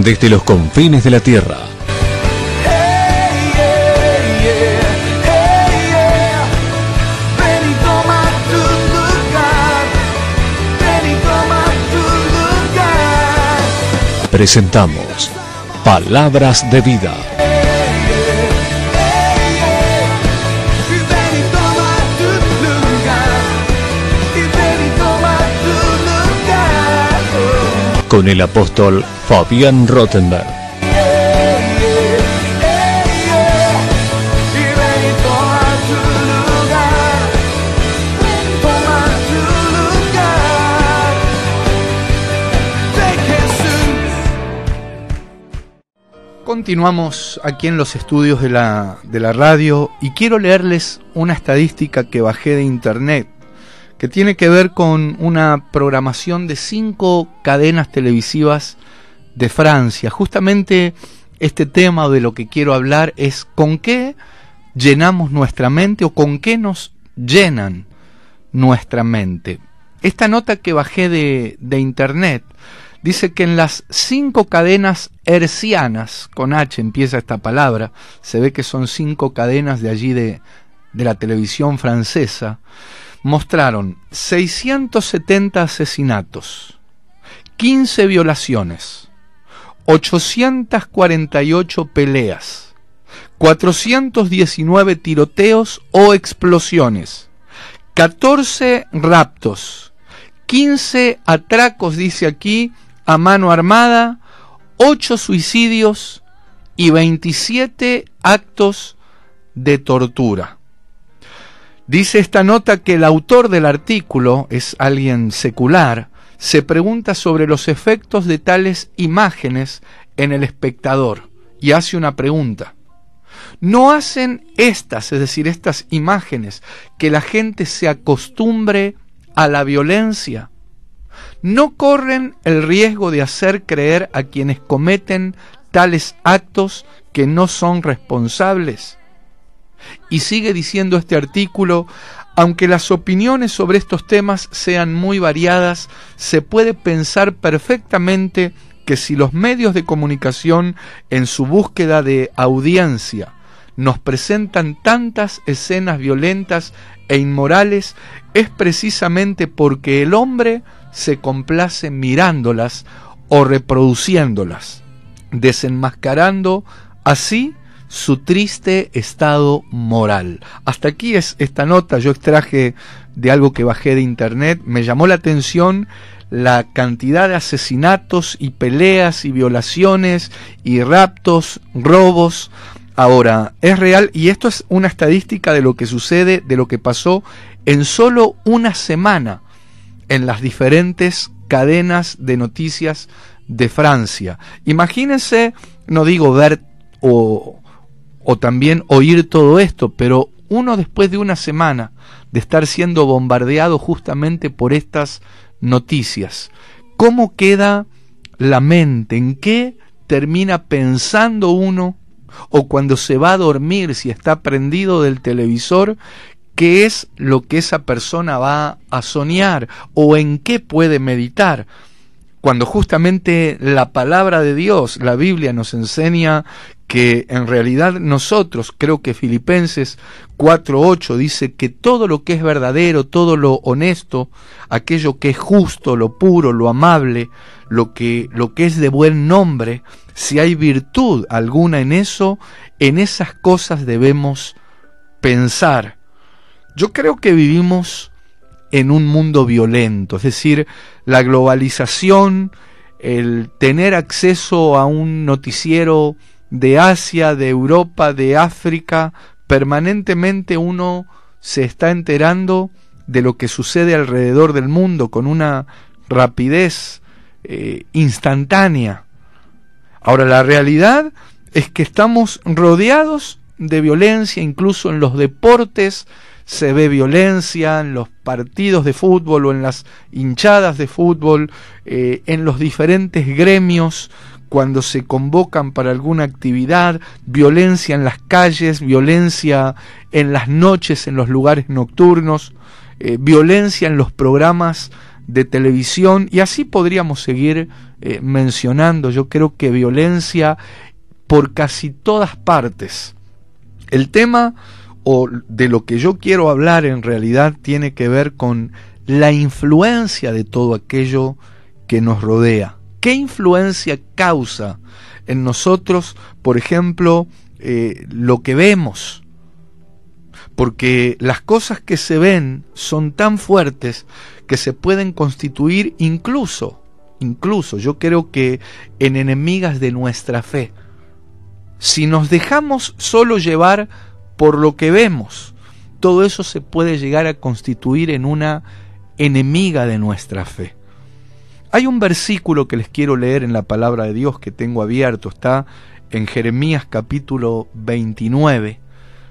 desde los confines de la tierra. Presentamos Palabras de Vida. Con el apóstol Fabián Rottenberg. Continuamos aquí en los estudios de la radio y quiero leerles una estadística que bajé de internet que tiene que ver con una programación de 5 cadenas televisivas de Francia. Justamente este tema de lo que quiero hablar es con qué llenamos nuestra mente o con qué nos llenan nuestra mente. Esta nota que bajé de internet dice que en las 5 cadenas hercianas, con H empieza esta palabra, se ve que son 5 cadenas de allí de la televisión francesa, mostraron 670 asesinatos, 15 violaciones, 848 peleas, 419 tiroteos o explosiones, 14 raptos, 15 atracos, dice aquí, a mano armada, 8 suicidios y 27 actos de tortura. Dice esta nota que el autor del artículo, es alguien secular, se pregunta sobre los efectos de tales imágenes en el espectador y hace una pregunta. ¿No hacen estas, es decir, estas imágenes, que la gente se acostumbre a la violencia? ¿No corren el riesgo de hacer creer a quienes cometen tales actos que no son responsables? Y sigue diciendo este artículo, aunque las opiniones sobre estos temas sean muy variadas, se puede pensar perfectamente que si los medios de comunicación, en su búsqueda de audiencia, nos presentan tantas escenas violentas e inmorales, es precisamente porque el hombre se complace mirándolas o reproduciéndolas, desenmascarando así su triste estado moral. Hasta aquí es esta nota, yo extraje de algo que bajé de internet. Me llamó la atención la cantidad de asesinatos y peleas y violaciones y raptos, robos. Ahora, es real, y esto es una estadística de lo que sucede, de lo que pasó en solo una semana en las diferentes cadenas de noticias de Francia. Imagínense, no digo ver o también oír todo esto, pero uno después de una semana de estar siendo bombardeado justamente por estas noticias, ¿cómo queda la mente? ¿En qué termina pensando uno? O cuando se va a dormir, si está prendido del televisor, ¿qué es lo que esa persona va a soñar? ¿O en qué puede meditar? Cuando justamente la palabra de Dios, la Biblia, nos enseña que en realidad nosotros, creo que Filipenses 4:8 dice que todo lo que es verdadero, todo lo honesto, aquello que es justo, lo puro, lo amable, lo que es de buen nombre, si hay virtud alguna en eso, en esas cosas debemos pensar. Yo creo que vivimos en un mundo violento, es decir, la globalización, el tener acceso a un noticiero de Asia, de Europa, de África, permanentemente uno se está enterando de lo que sucede alrededor del mundo con una rapidez instantánea. Ahora, la realidad es que estamos rodeados de violencia, incluso en los deportes se ve violencia, en los partidos de fútbol o en las hinchadas de fútbol, en los diferentes gremios, cuando se convocan para alguna actividad, violencia en las calles, violencia en las noches, en los lugares nocturnos, violencia en los programas de televisión, y así podríamos seguir mencionando. Yo creo que violencia por casi todas partes. El tema, o de lo que yo quiero hablar en realidad, tiene que ver con la influencia de todo aquello que nos rodea. ¿Qué influencia causa en nosotros, por ejemplo, lo que vemos? Porque las cosas que se ven son tan fuertes que se pueden constituir incluso, yo creo que en enemigas de nuestra fe. Si nos dejamos solo llevar por lo que vemos, todo eso se puede llegar a constituir en una enemiga de nuestra fe. Hay un versículo que les quiero leer en la palabra de Dios que tengo abierto, está en Jeremías capítulo 29,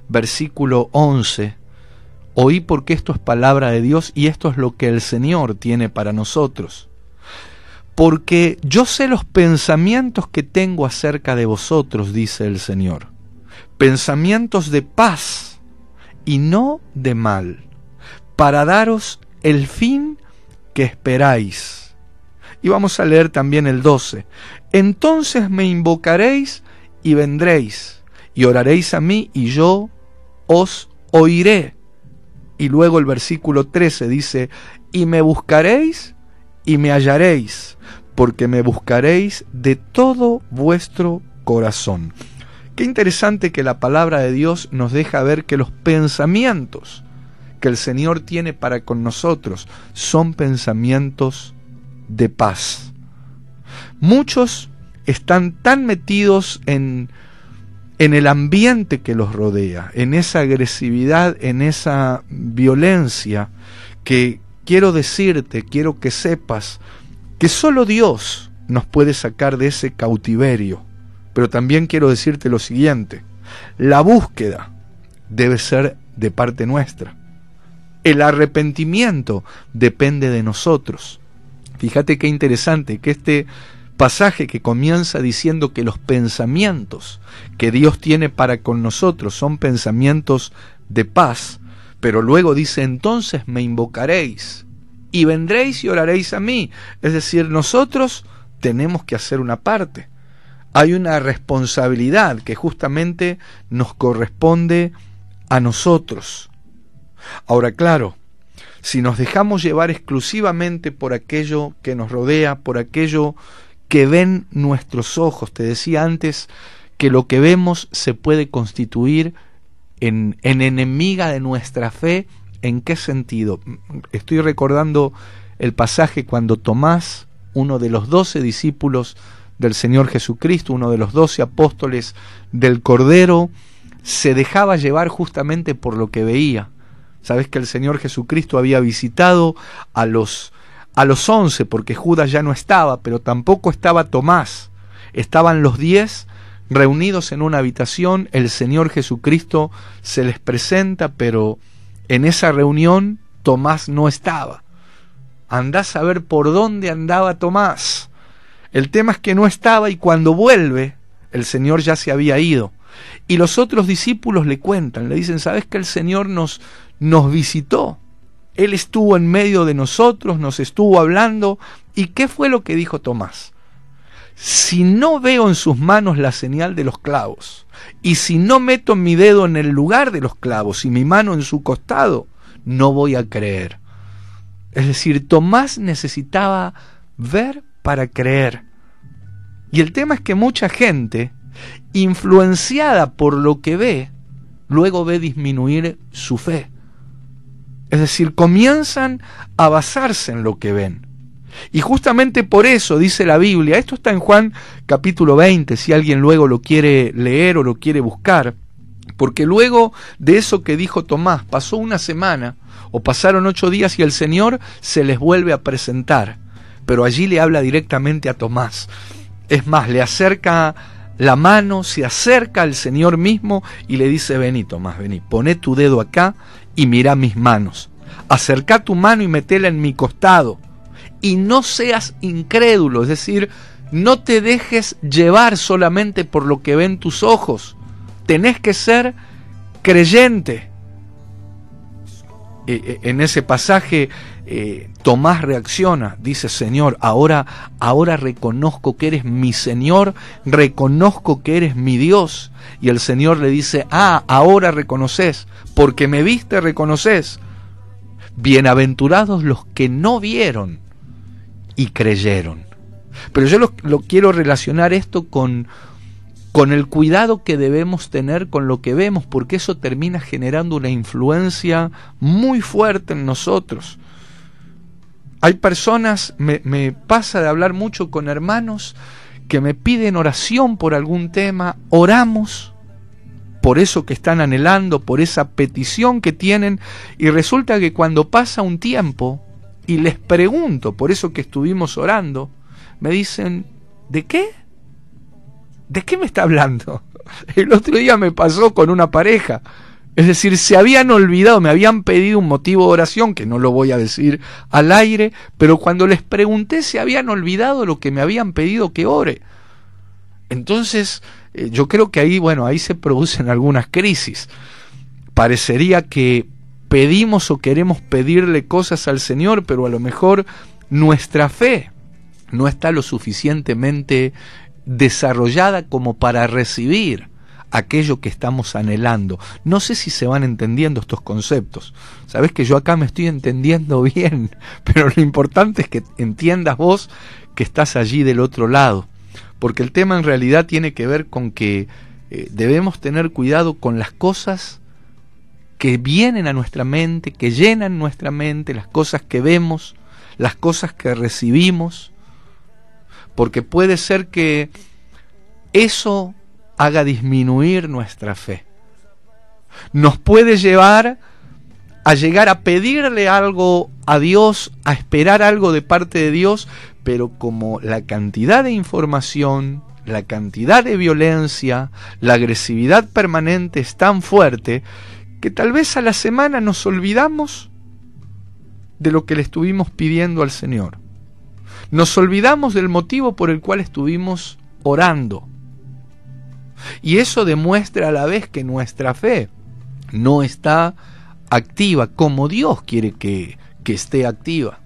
versículo 11. Oí porque esto es palabra de Dios y esto es lo que el Señor tiene para nosotros. Porque yo sé los pensamientos que tengo acerca de vosotros, dice el Señor. Pensamientos de paz y no de mal, para daros el fin que esperáis. Y vamos a leer también el 12. Entonces me invocaréis y vendréis, y oraréis a mí y yo os oiré. Y luego el versículo 13 dice, y me buscaréis y me hallaréis, porque me buscaréis de todo vuestro corazón. Qué interesante que la palabra de Dios nos deja ver que los pensamientos que el Señor tiene para con nosotros son pensamientos de paz. Muchos están tan metidos en el ambiente que los rodea, en esa agresividad, en esa violencia, que quiero decirte, quiero que sepas que solo Dios nos puede sacar de ese cautiverio. Pero también quiero decirte lo siguiente: la búsqueda debe ser de parte nuestra. El arrepentimiento depende de nosotros. Fíjate qué interesante que este pasaje que comienza diciendo que los pensamientos que Dios tiene para con nosotros son pensamientos de paz, pero luego dice, entonces me invocaréis y vendréis y oraréis a mí. Es decir, nosotros tenemos que hacer una parte. Hay una responsabilidad que justamente nos corresponde a nosotros. Ahora, claro, si nos dejamos llevar exclusivamente por aquello que nos rodea, por aquello que ven nuestros ojos, te decía antes que lo que vemos se puede constituir en enemiga de nuestra fe. ¿En qué sentido? Estoy recordando el pasaje cuando Tomás, uno de los 12 discípulos del Señor Jesucristo, uno de los 12 apóstoles del Cordero, se dejaba llevar justamente por lo que veía. Sabes que el Señor Jesucristo había visitado a los 11, porque Judas ya no estaba, pero tampoco estaba Tomás. Estaban los 10 reunidos en una habitación, el Señor Jesucristo se les presenta, pero en esa reunión Tomás no estaba. Andá a saber por dónde andaba Tomás. El tema es que no estaba, y cuando vuelve, el Señor ya se había ido. Y los otros discípulos le cuentan, le dicen, ¿sabes que el Señor nos visitó? Él estuvo en medio de nosotros, nos estuvo hablando. ¿Y qué fue lo que dijo Tomás? Si no veo en sus manos la señal de los clavos, y si no meto mi dedo en el lugar de los clavos y mi mano en su costado, no voy a creer. Es decir, Tomás necesitaba ver para creer. Y el tema es que mucha gente, influenciada por lo que ve, luego ve disminuir su fe. Es decir, comienzan a basarse en lo que ven. Y justamente por eso dice la Biblia, esto está en Juan capítulo 20, si alguien luego lo quiere leer o lo quiere buscar, porque luego de eso que dijo Tomás, pasó una semana o pasaron 8 días y el Señor se les vuelve a presentar, pero allí le habla directamente a Tomás. Es más, le acerca la mano, se acerca al Señor mismo y le dice, vení Tomás, vení, poné tu dedo acá y mirá mis manos, acercá tu mano y metela en mi costado, y no seas incrédulo, es decir, no te dejes llevar solamente por lo que ven tus ojos, tenés que ser creyente. En ese pasaje Tomás reacciona, dice: Señor, ahora reconozco que eres mi Señor, reconozco que eres mi Dios. Y el Señor le dice: ahora reconoces, porque me viste reconoces. Bienaventurados los que no vieron y creyeron. Pero yo lo quiero relacionar esto con el cuidado que debemos tener con lo que vemos, porque eso termina generando una influencia muy fuerte en nosotros. Hay personas, me pasa de hablar mucho con hermanos que me piden oración por algún tema, oramos por eso que están anhelando, por esa petición que tienen, y resulta que cuando pasa un tiempo y les pregunto por eso que estuvimos orando, me dicen: ¿de qué? ¿De qué me está hablando? El otro día me pasó con una pareja. Es decir, se habían olvidado, me habían pedido un motivo de oración, que no lo voy a decir al aire, pero cuando les pregunté se habían olvidado lo que me habían pedido que ore. Entonces, yo creo que ahí se producen algunas crisis. Parecería que pedimos o queremos pedirle cosas al Señor, pero a lo mejor nuestra fe no está lo suficientemente desarrollada como para recibir aquello que estamos anhelando. No sé si se van entendiendo estos conceptos. Sabés que yo acá me estoy entendiendo bien, pero lo importante es que entiendas vos que estás allí del otro lado, porque el tema en realidad tiene que ver con que debemos tener cuidado con las cosas que vienen a nuestra mente, que llenan nuestra mente, las cosas que vemos, las cosas que recibimos, porque puede ser que eso haga disminuir nuestra fe. Nos puede llevar a llegar a pedirle algo a Dios, a esperar algo de parte de Dios, pero como la cantidad de información, la cantidad de violencia, la agresividad permanente es tan fuerte, que tal vez a la semana nos olvidamos de lo que le estuvimos pidiendo al Señor. Nos olvidamos del motivo por el cual estuvimos orando. Y eso demuestra a la vez que nuestra fe no está activa como Dios quiere que esté activa.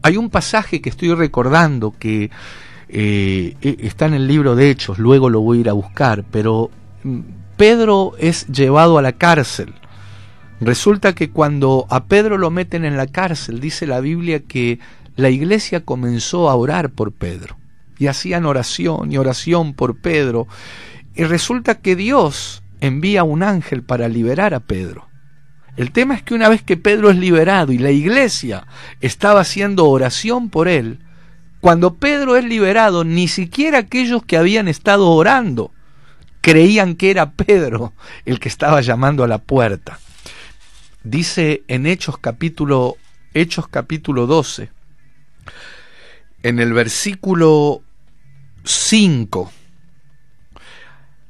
Hay un pasaje que estoy recordando que está en el libro de Hechos, luego lo voy a ir a buscar, pero Pedro es llevado a la cárcel. Resulta que cuando a Pedro lo meten en la cárcel, dice la Biblia que la iglesia comenzó a orar por Pedro. Y hacían oración y oración por Pedro. Y resulta que Dios envía un ángel para liberar a Pedro. El tema es que una vez que Pedro es liberado y la iglesia estaba haciendo oración por él, cuando Pedro es liberado, ni siquiera aquellos que habían estado orando creían que era Pedro el que estaba llamando a la puerta. Dice en Hechos capítulo 12, en el versículo 5,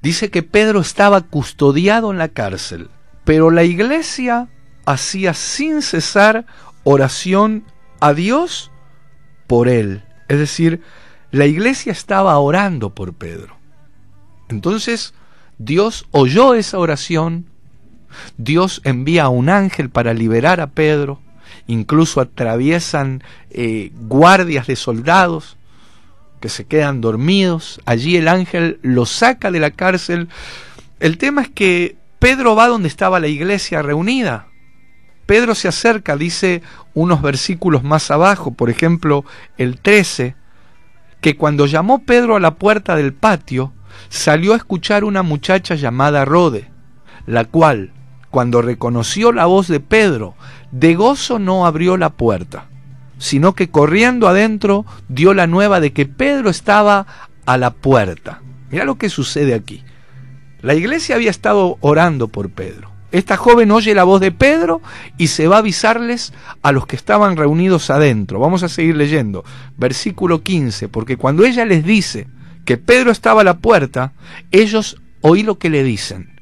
dice que Pedro estaba custodiado en la cárcel, pero la iglesia hacía sin cesar oración a Dios por él. Es decir, la iglesia estaba orando por Pedro. Entonces, Dios oyó esa oración, Dios envía a un ángel para liberar a Pedro, incluso atraviesan guardias de soldados que se quedan dormidos. Allí el ángel lo saca de la cárcel. El tema es que Pedro va donde estaba la iglesia reunida. Pedro se acerca, dice unos versículos más abajo, por ejemplo el 13, que cuando llamó Pedro a la puerta del patio, salió a escuchar una muchacha llamada Rode, la cual, cuando reconoció la voz de Pedro, de gozo no abrió la puerta, sino que corriendo adentro dio la nueva de que Pedro estaba a la puerta. Mira lo que sucede aquí. La iglesia había estado orando por Pedro. Esta joven oye la voz de Pedro y se va a avisarles a los que estaban reunidos adentro. Vamos a seguir leyendo. Versículo 15, porque cuando ella les dice que Pedro estaba a la puerta, ellos oí lo que le dicen.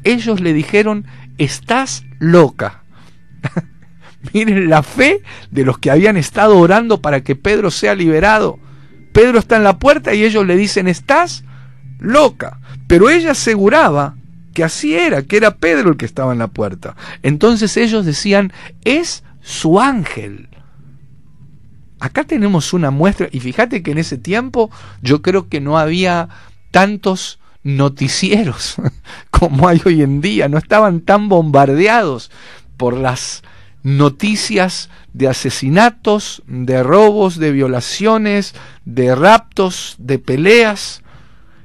Ellos le dijeron: estás loca. Miren la fe de los que habían estado orando para que Pedro sea liberado. Pedro está en la puerta y ellos le dicen: estás loca. Pero ella aseguraba que así era, que era Pedro el que estaba en la puerta. Entonces ellos decían, es su ángel. Acá tenemos una muestra, y fíjate que en ese tiempo yo creo que no había tantos noticieros como hay hoy en día, no estaban tan bombardeados por las noticias de asesinatos, de robos, de violaciones, de raptos, de peleas.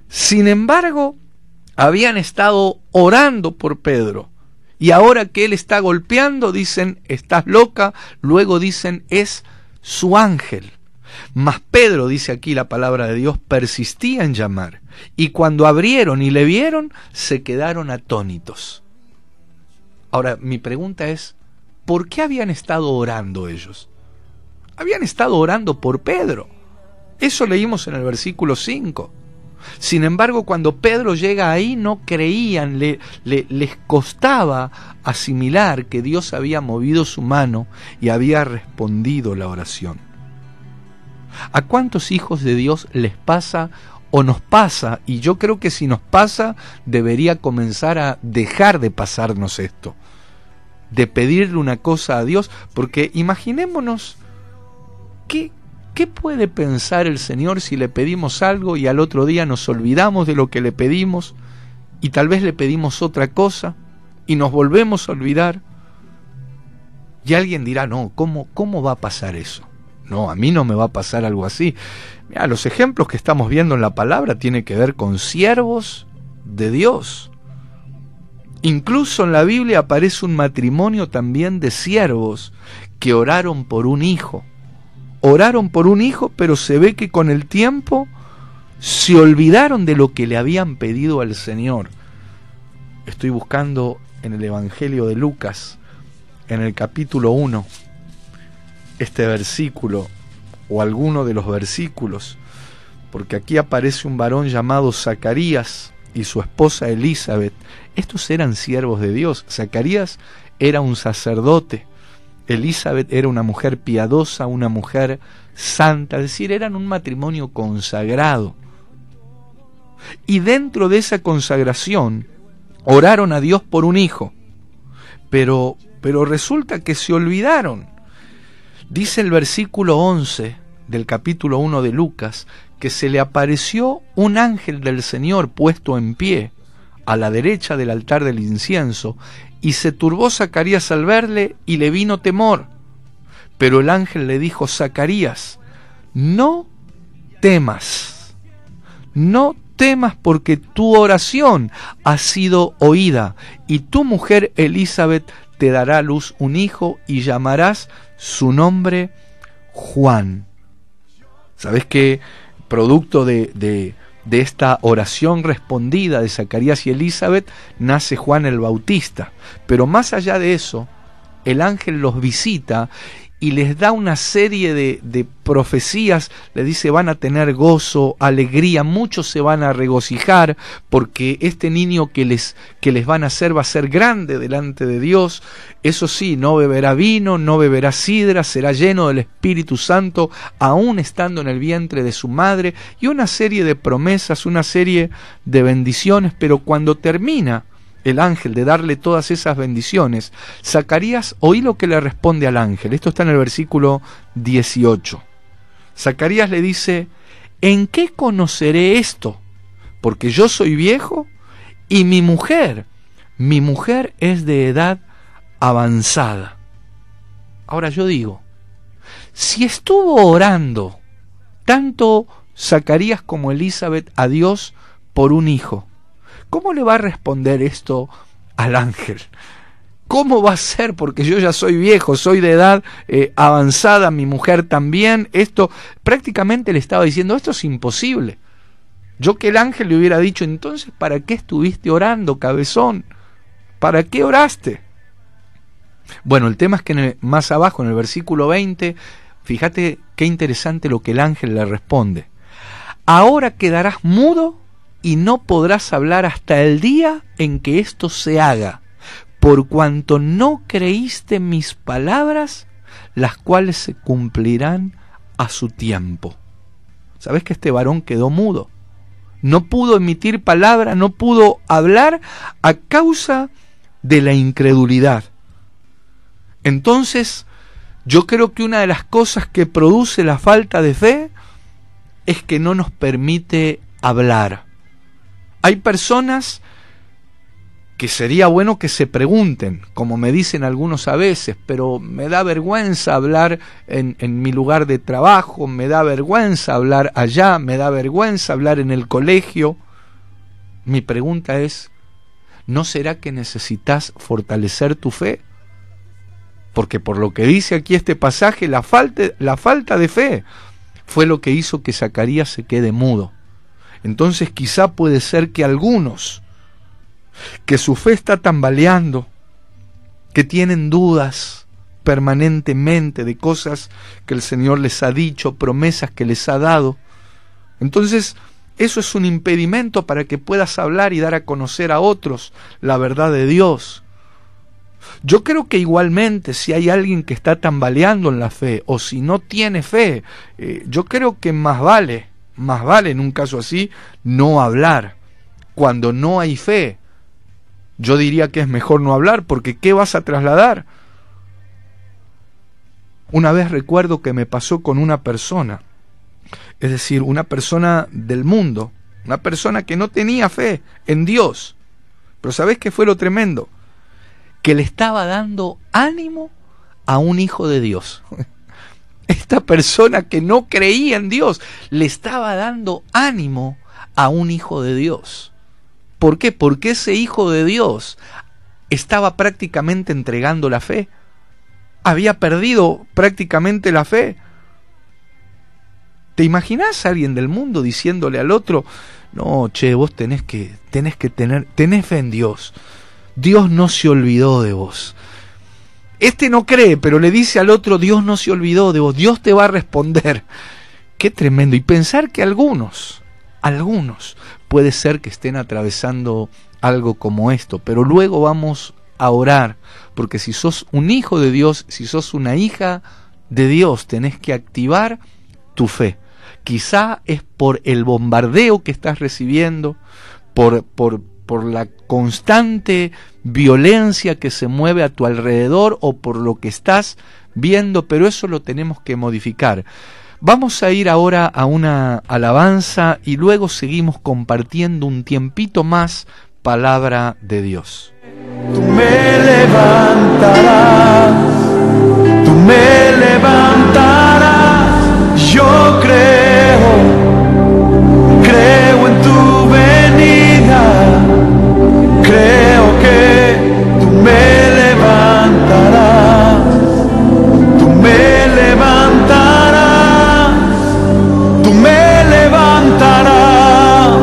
Sin embargo, habían estado orando por Pedro, y ahora que él está golpeando, dicen, estás loca, luego dicen, es su ángel. Mas Pedro, dice aquí la palabra de Dios, persistía en llamar, y cuando abrieron y le vieron, se quedaron atónitos. Ahora, mi pregunta es, ¿por qué habían estado orando ellos? Habían estado orando por Pedro. Eso leímos en el versículo 5. Sin embargo, cuando Pedro llega ahí, no creían, les costaba asimilar que Dios había movido su mano y había respondido la oración. ¿A cuántos hijos de Dios les pasa o nos pasa? Y yo creo que si nos pasa, debería comenzar a dejar de pasarnos esto, de pedirle una cosa a Dios, porque imaginémonos ¿qué puede pensar el Señor si le pedimos algo y al otro día nos olvidamos de lo que le pedimos y tal vez le pedimos otra cosa y nos volvemos a olvidar? Y alguien dirá, no, ¿cómo va a pasar eso? No, a mí no me va a pasar algo así. Mira, los ejemplos que estamos viendo en la palabra tienen que ver con siervos de Dios. Incluso en la Biblia aparece un matrimonio también de siervos que oraron por un hijo. Oraron por un hijo, pero se ve que con el tiempo se olvidaron de lo que le habían pedido al Señor. Estoy buscando en el Evangelio de Lucas, en el capítulo 1, este versículo, o alguno de los versículos, porque aquí aparece un varón llamado Zacarías y su esposa Elizabeth. Estos eran siervos de Dios. Zacarías era un sacerdote, Elizabeth era una mujer piadosa, una mujer santa, es decir, eran un matrimonio consagrado. Y dentro de esa consagración oraron a Dios por un hijo, pero resulta que se olvidaron. Dice el versículo 11 del capítulo 1 de Lucas que se le apareció un ángel del Señor puesto en pie a la derecha del altar del incienso, y se turbó Zacarías al verle y le vino temor. Pero el ángel le dijo, Zacarías, no temas, no temas, porque tu oración ha sido oída, y tu mujer Elizabeth te dará a luz un hijo y llamarás su nombre Juan. ¿Sabes qué? Producto de esta oración respondida de Zacarías y Elizabeth, nace Juan el Bautista. Pero más allá de eso, el ángel los visita y les da una serie de profecías. Le dice, van a tener gozo, alegría, muchos se van a regocijar, porque este niño que les van a hacer va a ser grande delante de Dios. Eso sí, no beberá vino, no beberá sidra, será lleno del Espíritu Santo, aún estando en el vientre de su madre, y una serie de promesas, una serie de bendiciones. Pero cuando termina el ángel de darle todas esas bendiciones, Zacarías, oí lo que le responde al ángel. Esto está en el versículo 18. Zacarías le dice, ¿en qué conoceré esto? Porque yo soy viejo y mi mujer es de edad avanzada. Ahora yo digo, si estuvo orando tanto Zacarías como Elizabeth a Dios por un hijo, ¿cómo le va a responder esto al ángel? ¿Cómo va a ser? Porque yo ya soy viejo, soy de edad avanzada, mi mujer también. Esto prácticamente le estaba diciendo, esto es imposible. Yo que el ángel le hubiera dicho, entonces, ¿para qué estuviste orando, cabezón? ¿Para qué oraste? Bueno, el tema es que más abajo, en el versículo 20, fíjate qué interesante lo que el ángel le responde. Ahora quedarás mudo y no podrás hablar hasta el día en que esto se haga, por cuanto no creíste mis palabras, las cuales se cumplirán a su tiempo. ¿Sabes que este varón quedó mudo? no pudo emitir palabra, no pudo hablar a causa de la incredulidad. Entonces, yo creo que una de las cosas que produce la falta de fe es que no nos permite hablar. Hay personas que sería bueno que se pregunten, como me dicen algunos a veces, pero me da vergüenza hablar en mi lugar de trabajo, me da vergüenza hablar allá, me da vergüenza hablar en el colegio. Mi pregunta es, ¿no será que necesitas fortalecer tu fe? Porque por lo que dice aquí este pasaje, la falta de fe fue lo que hizo que Zacarías se quede mudo. Entonces quizá puede ser que algunos, que su fe está tambaleando, que tienen dudas permanentemente de cosas que el Señor les ha dicho, promesas que les ha dado, entonces eso es un impedimento para que puedas hablar y dar a conocer a otros la verdad de Dios. Yo creo que igualmente si hay alguien que está tambaleando en la fe o si no tiene fe, yo creo que más vale en un caso así no hablar. Cuando no hay fe, yo diría que es mejor no hablar, porque ¿qué vas a trasladar? Una vez recuerdo que me pasó con una persona, es decir, una persona del mundo, una persona que no tenía fe en Dios, pero ¿sabés qué fue lo tremendo? Que le estaba dando ánimo a un hijo de Dios. Esta persona que no creía en Dios le estaba dando ánimo a un hijo de Dios. ¿Por qué? Porque ese hijo de Dios estaba prácticamente entregando la fe. Había perdido prácticamente la fe. ¿Te imaginás a alguien del mundo diciéndole al otro, no, che, vos tenés fe en Dios. Dios no se olvidó de vos. Este no cree, pero le dice al otro, Dios no se olvidó de vos, Dios te va a responder. Qué tremendo. Y pensar que algunos puede ser que estén atravesando algo como esto, pero luego vamos a orar, porque si sos un hijo de Dios, si sos una hija de Dios, tenés que activar tu fe. Quizá es por el bombardeo que estás recibiendo, por la constante violencia que se mueve a tu alrededor o por lo que estás viendo, pero eso lo tenemos que modificar. Vamos a ir ahora a una alabanza y luego seguimos compartiendo un tiempito más palabra de Dios. Tú me levantarás, yo creo en tu venida, creo que tú me levantarás, tú me levantarás, tú me levantarás,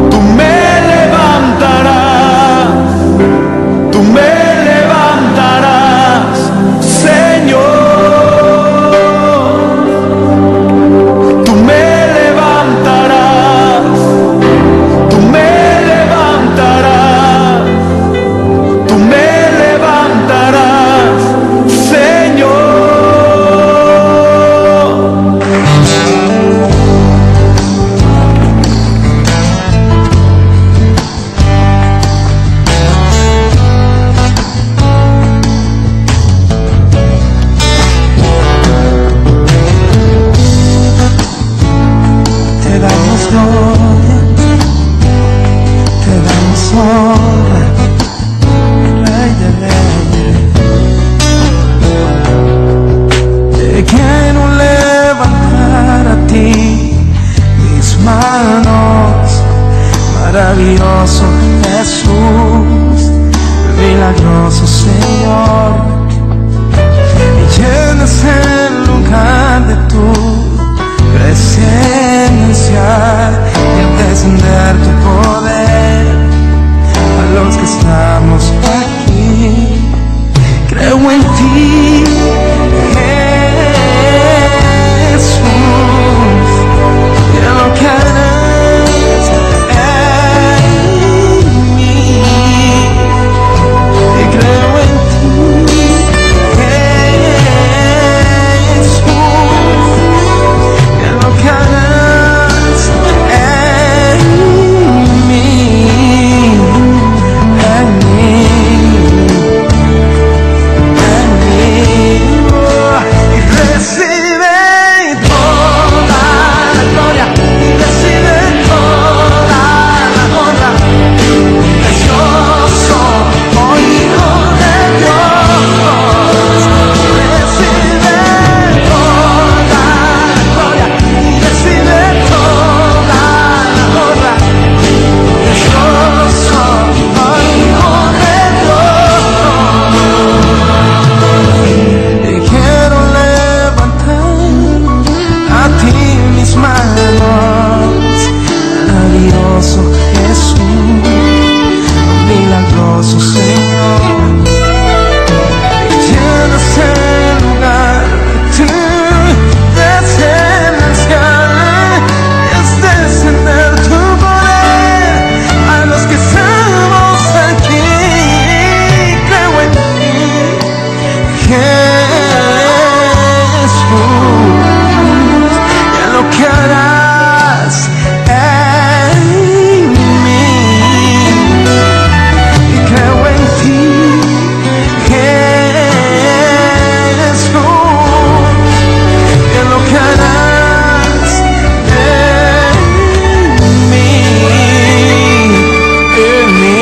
tú me levantarás, tú me levantarás, Señor. Tú me levantarás, tú me levantarás, tú me levantarás, Señor. Te damos gloria, te damos honra, Rey de Reyes. Te quiero levantar a ti mis manos, maravilloso Jesús, milagroso Señor. Y llenas el lugar de tu presencia y al descender tu poder a los que estamos aquí. Creo en ti, Jesús, y en lo que harás en mí. Y creo en ti, Jesús, que lo que harás en poderoso Señor. Tienes el lugar, tú descendencial, es descender tu poder a los que estamos aquí. Creo en ti, Jesús, y en lo que harás en mí. Y creo en ti, Jesús, y en lo que harás en mí, en mí,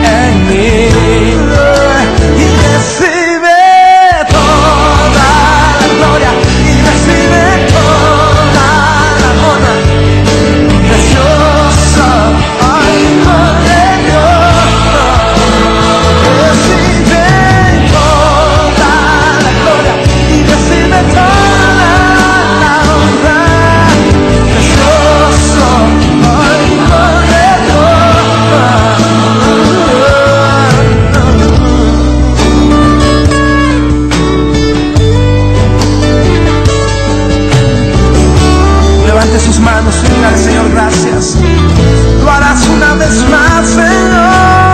en mí. Y recibe toda la gloria, y recibe toda la honra. Precioso Hijo de Dios, recibe toda la gloria y recibe toda la honra. Precioso Hijo de Dios. Levante sus manos y diga al Señor gracias. Lo harás una vez más, Señor.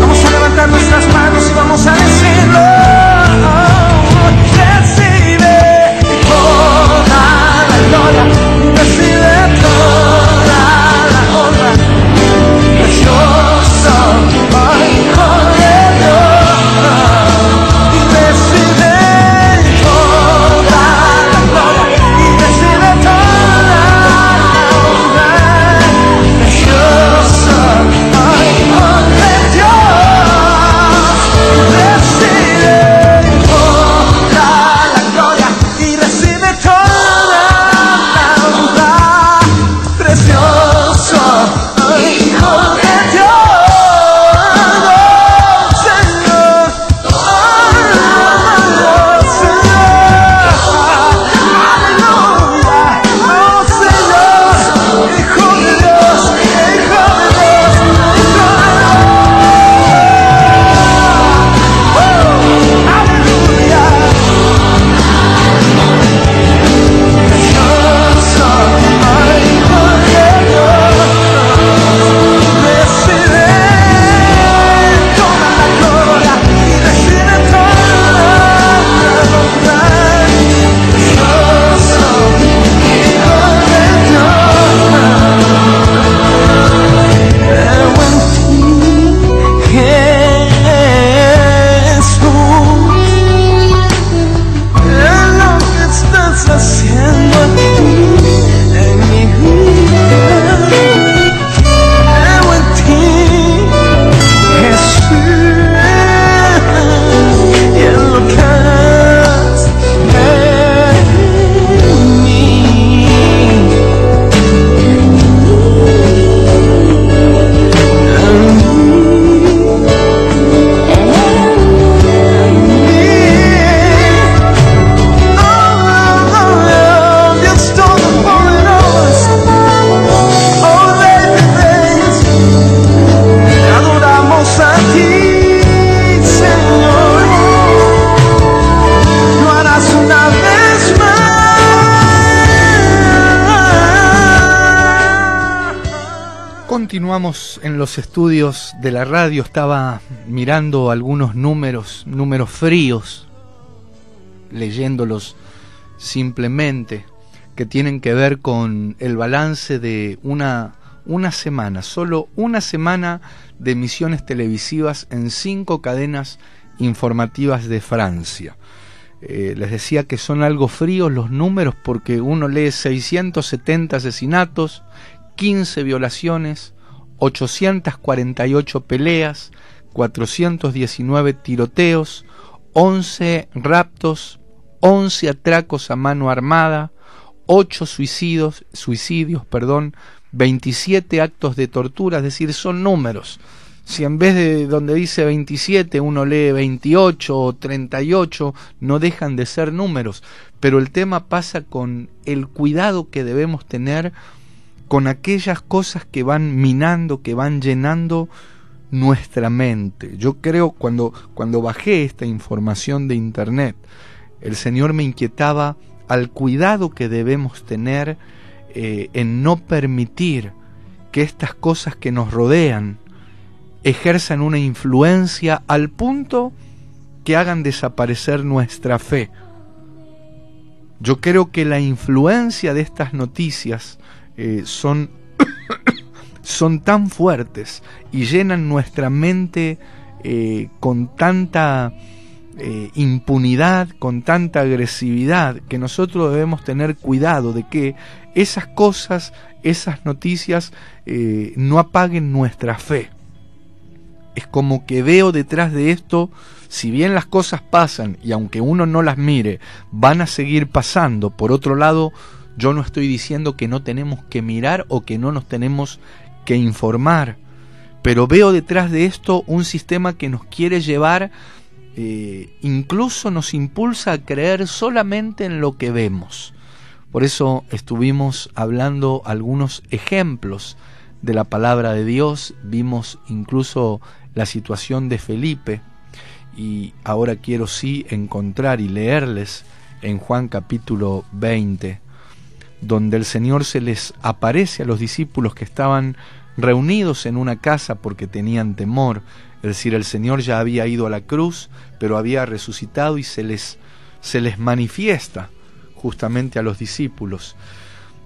Vamos a levantar nuestras manos y vamos a decirlo. Recibe toda la gloria, recibe toda la honra. Precioso Hijo de Dios, y recibe toda la gloria, y recibe toda la honra. Precioso Hijo de Dios, recibe toda la gloria, y recibe toda la honra. Precioso Hijo de Dios, Señor, oh Señor, aleluya, oh Señor, Hijo de Dios, Hijo de Dios, Hijo de Dios, aleluya. Precioso Hijo de Dios, recibe toda la gloria y recibe toda la honra. Precioso Hijo de Dios, creo en ti, Jesús, en lo que estás haciendo aquí en mi vida. Creo en ti, Jesús, y en lo que harás en mí. Dios Todopoderoso, oh Rey de Reyes, te adoramos a ti, Señor. Lo harás una vez más. Continuamos en los estudios de la radio. Estaba mirando algunos números fríos, leyéndolos simplemente, que tienen que ver con el balance de una semana, solo una semana de emisiones televisivas en 5 cadenas informativas de Francia. Les decía que son algo fríos los números, porque uno lee 670 asesinatos, 15 violaciones, 848 peleas, 419 tiroteos, 11 raptos, 11 atracos a mano armada, 8 suicidios, 27 actos de tortura. Es decir, son números, Si en vez de donde dice 27 uno lee 28 o 38, no dejan de ser números. Pero el tema pasa con el cuidado que debemos tener con aquellas cosas que van minando, que van llenando nuestra mente. Yo creo, cuando bajé esta información de internet, el Señor me inquietaba al cuidado que debemos tener en no permitir que estas cosas que nos rodean ejerzan una influencia al punto que hagan desaparecer nuestra fe. Yo creo que la influencia de estas noticias son tan fuertes y llenan nuestra mente con tanta impunidad, con tanta agresividad, que nosotros debemos tener cuidado de que esas cosas, esas noticias no apaguen nuestra fe. Es como que veo detrás de esto, si bien las cosas pasan y aunque uno no las mire, van a seguir pasando. Por otro lado, yo no estoy diciendo que no tenemos que mirar o que no nos tenemos que informar, pero veo detrás de esto un sistema que nos quiere llevar, incluso nos impulsa a creer solamente en lo que vemos. Por eso estuvimos hablando algunos ejemplos de la palabra de Dios, vimos incluso la situación de Felipe, y ahora quiero sí encontrar y leerles en Juan capítulo 20, donde el Señor se les aparece a los discípulos que estaban reunidos en una casa porque tenían temor. Es decir, el Señor ya había ido a la cruz, pero había resucitado y se les manifiesta justamente a los discípulos.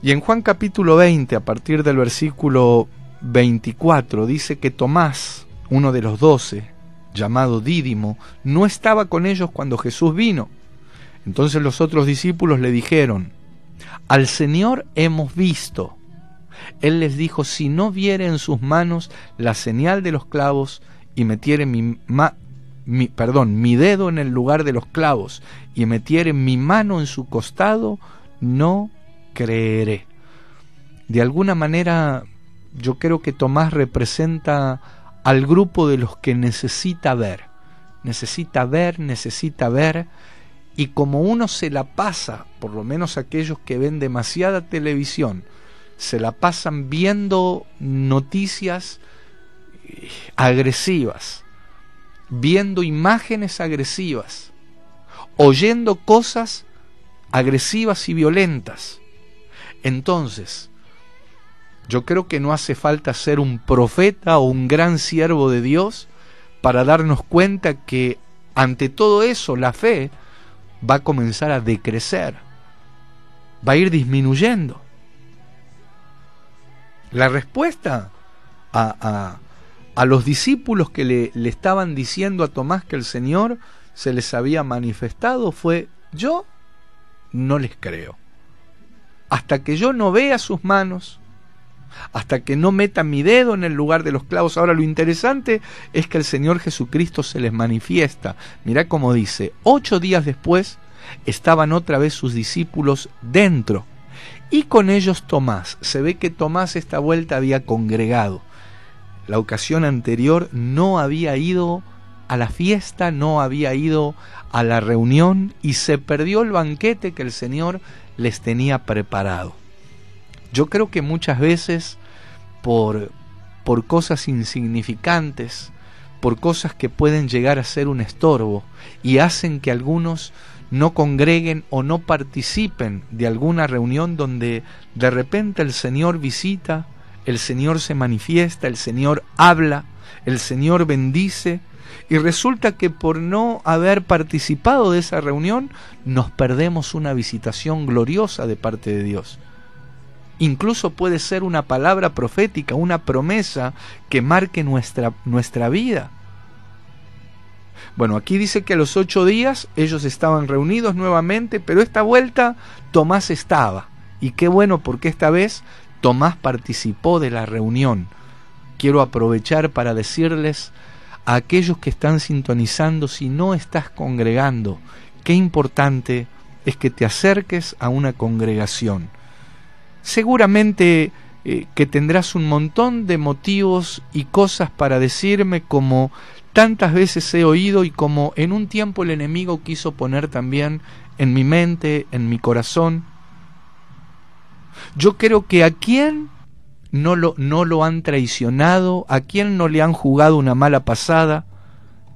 Y en Juan capítulo 20, a partir del versículo 24, dice que Tomás, uno de los 12, llamado Dídimo, no estaba con ellos cuando Jesús vino. Entonces los otros discípulos le dijeron: al Señor hemos visto. Él les dijo: si no viere en sus manos la señal de los clavos y metiere mi dedo en el lugar de los clavos y metiere mi mano en su costado, no creeré. De alguna manera yo creo que Tomás representa al grupo de los que necesita ver, y como uno se la pasa, por lo menos aquellos que ven demasiada televisión, se la pasan viendo noticias agresivas, viendo imágenes agresivas, oyendo cosas agresivas y violentas. Entonces, yo creo que no hace falta ser un profeta o un gran siervo de Dios para darnos cuenta que ante todo eso la fe va a comenzar a decrecer, va a ir disminuyendo. La respuesta a los discípulos que le estaban diciendo a Tomás que el Señor se les había manifestado fue: yo no les creo. Hasta que yo no vea sus manos, hasta que no meta mi dedo en el lugar de los clavos. Ahora, lo interesante es que el Señor Jesucristo se les manifiesta. Mirá cómo dice: 8 días después estaban otra vez sus discípulos dentro, y con ellos Tomás. Se ve que Tomás esta vuelta había congregado. La ocasión anterior no había ido a la fiesta, no había ido a la reunión, y se perdió el banquete que el Señor les tenía preparado. Yo creo que muchas veces por cosas insignificantes, por cosas que pueden llegar a ser un estorbo y hacen que algunos no congreguen o no participen de alguna reunión donde de repente el Señor visita, el Señor se manifiesta, el Señor habla, el Señor bendice, y resulta que por no haber participado de esa reunión nos perdemos una visitación gloriosa de parte de Dios. Incluso puede ser una palabra profética, una promesa que marque nuestra vida. Bueno, aquí dice que a los 8 días ellos estaban reunidos nuevamente, pero esta vuelta Tomás estaba. Y qué bueno, porque esta vez Tomás participó de la reunión. Quiero aprovechar para decirles a aquellos que están sintonizando: si no estás congregando, qué importante es que te acerques a una congregación. Seguramente que tendrás un montón de motivos y cosas para decirme, como tantas veces he oído y como en un tiempo el enemigo quiso poner también en mi mente, en mi corazón. Yo creo que a quien no lo han traicionado, a quien no le han jugado una mala pasada,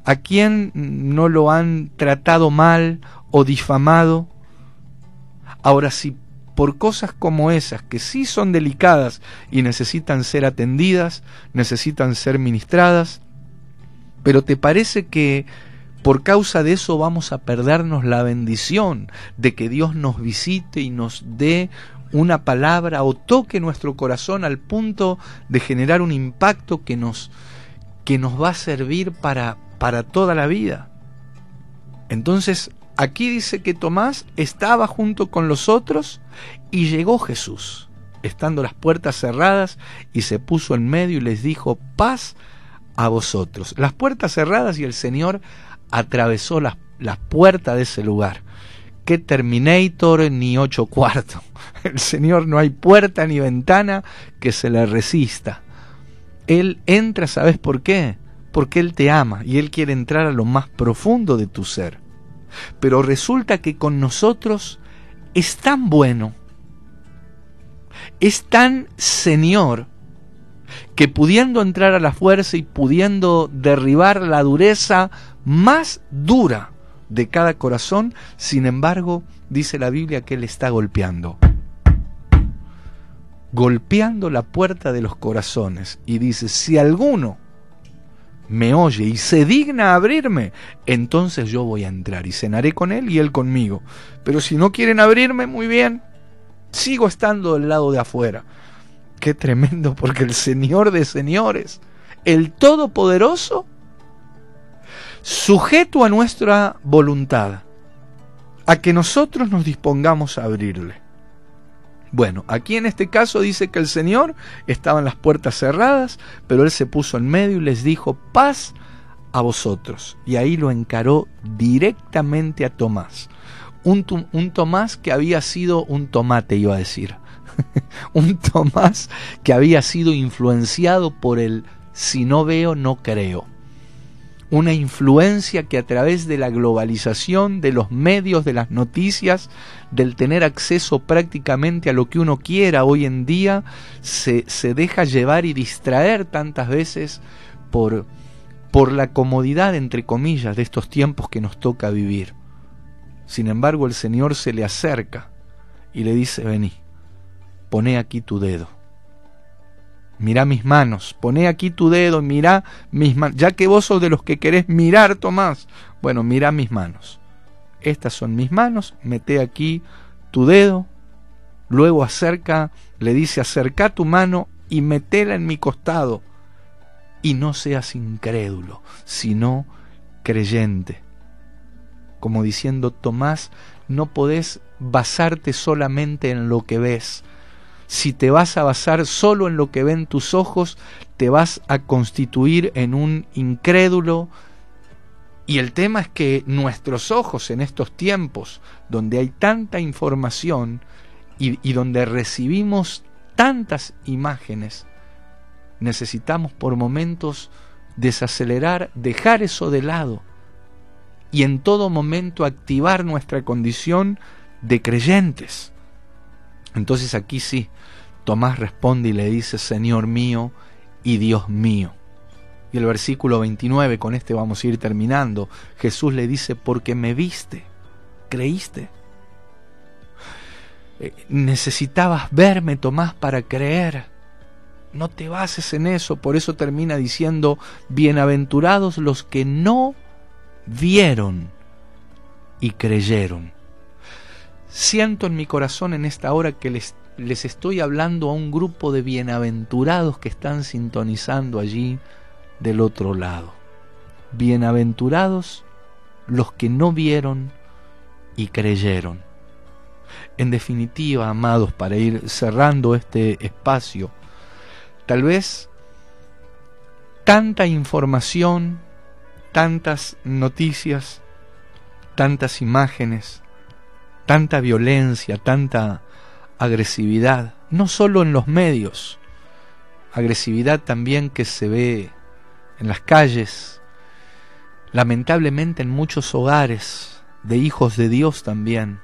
a quien no lo han tratado mal o difamado. Ahora, si por cosas como esas, que sí son delicadas y necesitan ser atendidas, necesitan ser ministradas, pero ¿te parece que por causa de eso vamos a perdernos la bendición de que Dios nos visite y nos dé una palabra o toque nuestro corazón al punto de generar un impacto que nos va a servir para toda la vida? Entonces, aquí dice que Tomás estaba junto con los otros y llegó Jesús, estando las puertas cerradas, y se puso en medio y les dijo: paz a vosotros. Las puertas cerradas, y el Señor atravesó las puertas de ese lugar. ¿Qué Terminator ni 8 cuartos? El Señor, no hay puerta ni ventana que se le resista. Él entra, ¿sabes por qué? Porque Él te ama y Él quiere entrar a lo más profundo de tu ser. Pero resulta que con nosotros es tan bueno, es tan Señor, que pudiendo entrar a la fuerza y pudiendo derribar la dureza más dura de cada corazón, sin embargo, dice la Biblia que Él está golpeando la puerta de los corazones, y dice: si alguno me oye y se digna a abrirme, entonces yo voy a entrar y cenaré con él y él conmigo. Pero si no quieren abrirme, muy bien, sigo estando del lado de afuera. Qué tremendo, porque el Señor de señores, el Todopoderoso, sujeto a nuestra voluntad, a que nosotros nos dispongamos a abrirle. Bueno, aquí en este caso dice que el Señor estaba en las puertas cerradas, pero Él se puso en medio y les dijo: paz a vosotros. Y ahí lo encaró directamente a Tomás. Un Tomás que había sido un tomate, iba a decir. Un Tomás que había sido influenciado por el si no veo, no creo. Una influencia que a través de la globalización, de los medios, de las noticias, del tener acceso prácticamente a lo que uno quiera hoy en día, se deja llevar y distraer tantas veces por la comodidad, entre comillas, de estos tiempos que nos toca vivir. Sin embargo, el Señor se le acerca y le dice: vení, poné aquí tu dedo. Mirá mis manos, poné aquí tu dedo, mirá mis manos. Ya que vos sos de los que querés mirar, Tomás, bueno, mirá mis manos. Estas son mis manos, meté aquí tu dedo. Luego le dice: acerca tu mano y metela en mi costado. Y no seas incrédulo, sino creyente. Como diciendo: Tomás, no podés basarte solamente en lo que ves. Si te vas a basar solo en lo que ven tus ojos, te vas a constituir en un incrédulo. Y el tema es que nuestros ojos en estos tiempos, donde hay tanta información y donde recibimos tantas imágenes, necesitamos por momentos desacelerar, dejar eso de lado y en todo momento activar nuestra condición de creyentes. Entonces aquí sí, Tomás responde y le dice: Señor mío y Dios mío. Y el versículo 29, con este vamos a ir terminando, Jesús le dice: porque me viste, creíste. Necesitabas verme, Tomás, para creer. No te bases en eso. Por eso termina diciendo: bienaventurados los que no vieron y creyeron. Siento en mi corazón en esta hora que les estoy hablando a un grupo de bienaventurados que están sintonizando allí del otro lado. Bienaventurados los que no vieron y creyeron. En definitiva, amados, para ir cerrando este espacio, tal vez tanta información, tantas noticias, tantas imágenes, tanta violencia, tanta agresividad, no solo en los medios, agresividad también que se ve en las calles, lamentablemente en muchos hogares de hijos de Dios también,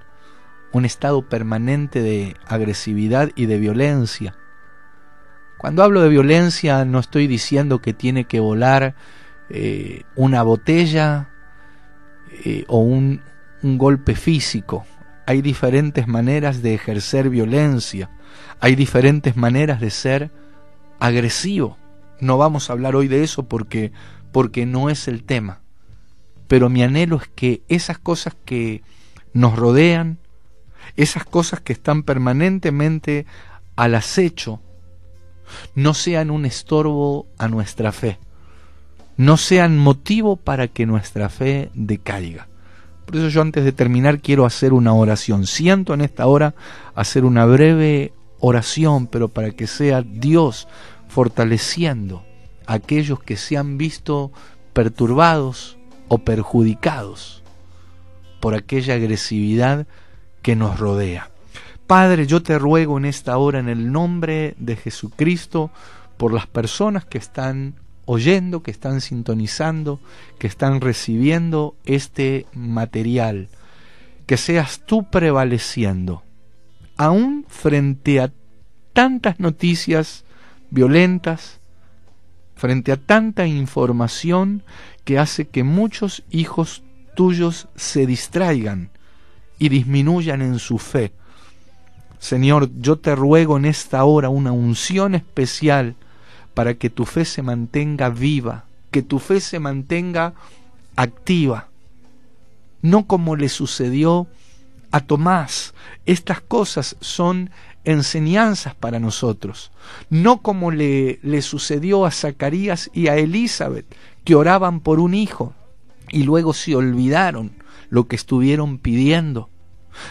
un estado permanente de agresividad y de violencia. Cuando hablo de violencia no estoy diciendo que tiene que volar una botella o un golpe físico. Hay diferentes maneras de ejercer violencia, hay diferentes maneras de ser agresivo. No vamos a hablar hoy de eso porque no es el tema. Pero mi anhelo es que esas cosas que nos rodean, esas cosas que están permanentemente al acecho, no sean un estorbo a nuestra fe, no sean motivo para que nuestra fe decaiga. Por eso yo, antes de terminar, quiero hacer una oración. Siento en esta hora hacer una breve oración, pero para que sea Dios fortaleciendo a aquellos que se han visto perturbados o perjudicados por aquella agresividad que nos rodea. Padre, yo te ruego en esta hora, en el nombre de Jesucristo, por las personas que están oyendo, que están sintonizando, que están recibiendo este material, que seas tú prevaleciendo, aún frente a tantas noticias violentas, frente a tanta información que hace que muchos hijos tuyos se distraigan y disminuyan en su fe. Señor, yo te ruego en esta hora una unción especial para que tu fe se mantenga viva, que tu fe se mantenga activa, no como le sucedió a Tomás. Estas cosas son enseñanzas para nosotros, no como le sucedió a Zacarías y a Elizabeth, que oraban por un hijo y luego se olvidaron lo que estuvieron pidiendo.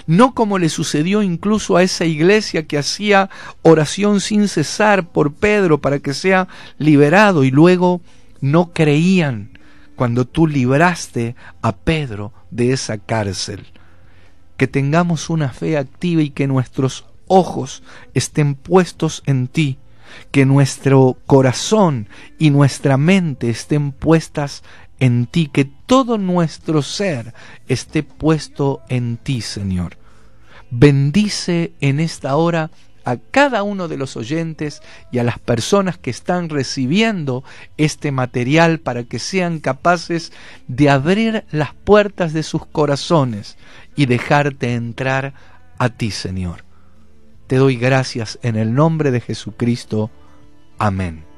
No como le sucedió incluso a esa iglesia que hacía oración sin cesar por Pedro para que sea liberado y luego no creían cuando tú libraste a Pedro de esa cárcel. Que tengamos una fe activa y que nuestros ojos estén puestos en ti, que nuestro corazón y nuestra mente estén puestas en ti, que todo nuestro ser esté puesto en ti, Señor. Bendice en esta hora a cada uno de los oyentes y a las personas que están recibiendo este material para que sean capaces de abrir las puertas de sus corazones y dejarte entrar a ti, Señor. Te doy gracias en el nombre de Jesucristo. Amén.